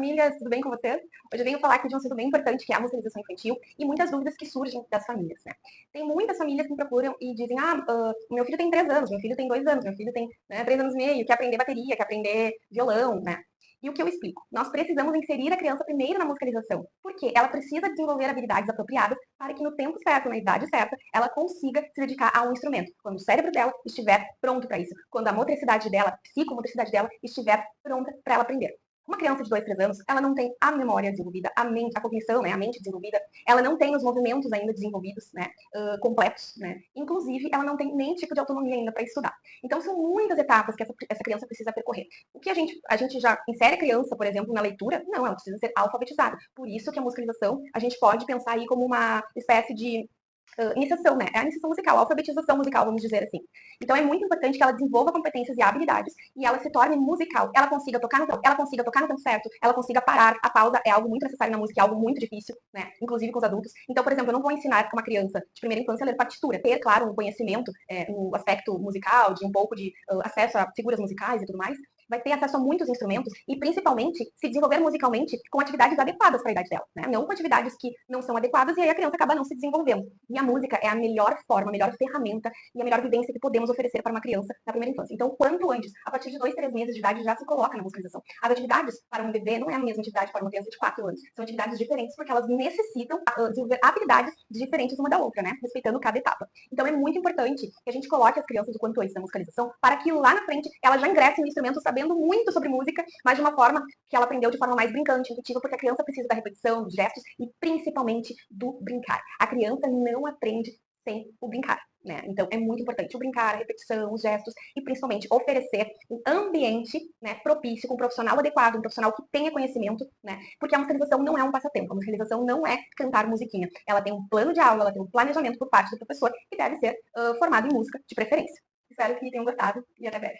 famílias, tudo bem com vocês? Hoje eu venho falar aqui de um assunto bem importante, que é a musicalização infantil e muitas dúvidas que surgem das famílias, né? Tem muitas famílias que me procuram e dizem, meu filho tem 3 anos, meu filho tem 2 anos, meu filho tem 3 anos e meio, quer aprender bateria, quer aprender violão, né? E o que eu explico? Nós precisamos inserir a criança primeiro na musicalização, porque ela precisa desenvolver habilidades apropriadas para que no tempo certo, na idade certa, ela consiga se dedicar a um instrumento. Quando o cérebro dela estiver pronto para isso, quando a motricidade dela, a psicomotricidade dela estiver pronta para ela aprender. Uma criança de 2, 3 anos, ela não tem a memória desenvolvida, a mente, a cognição, né, a mente desenvolvida, ela não tem os movimentos ainda desenvolvidos, né, completos, né. Inclusive, ela não tem nem tipo de autonomia ainda para estudar. Então, são muitas etapas que essa criança precisa percorrer. O que a gente já insere a criança, por exemplo, na leitura? Não, ela precisa ser alfabetizada. Por isso que a musicalização, a gente pode pensar aí como uma espécie de iniciação, né? É a iniciação musical, a alfabetização musical, vamos dizer assim. Então é muito importante que ela desenvolva competências e habilidades e ela se torne musical. Ela consiga tocar no tempo certo, ela consiga parar. A pausa é algo muito necessário na música, é algo muito difícil, né? Inclusive com os adultos. Então, por exemplo, eu não vou ensinar uma criança de primeira infância a ler partitura, ter, claro, um conhecimento no aspecto musical, de um pouco de acesso a figuras musicais e tudo mais, vai ter acesso a muitos instrumentos e, principalmente, se desenvolver musicalmente com atividades adequadas para a idade dela, né? Não com atividades que não são adequadas e aí a criança acaba não se desenvolvendo. E a música é a melhor forma, a melhor ferramenta e a melhor vivência que podemos oferecer para uma criança na primeira infância. Então, quanto antes, a partir de 2, 3 meses de idade, já se coloca na musicalização. As atividades para um bebê não é a mesma atividade para uma criança de 4 anos. São atividades diferentes porque elas necessitam desenvolver habilidades diferentes uma da outra, né? Respeitando cada etapa. Então, é muito importante que a gente coloque as crianças o quanto antes na musicalização para que lá na frente ela já ingresse no instrumento sabendo muito sobre música, mas de uma forma que ela aprendeu de forma mais brincante, intuitiva, porque a criança precisa da repetição, dos gestos e principalmente do brincar. A criança não aprende sem o brincar, né? Então é muito importante o brincar, a repetição, os gestos e principalmente oferecer um ambiente, né, propício, com um profissional adequado, um profissional que tenha conhecimento, né? Porque a musicalização não é um passatempo, a musicalização não é cantar musiquinha. Ela tem um plano de aula, ela tem um planejamento por parte do professor que deve ser formado em música de preferência. Espero que tenham gostado e até breve.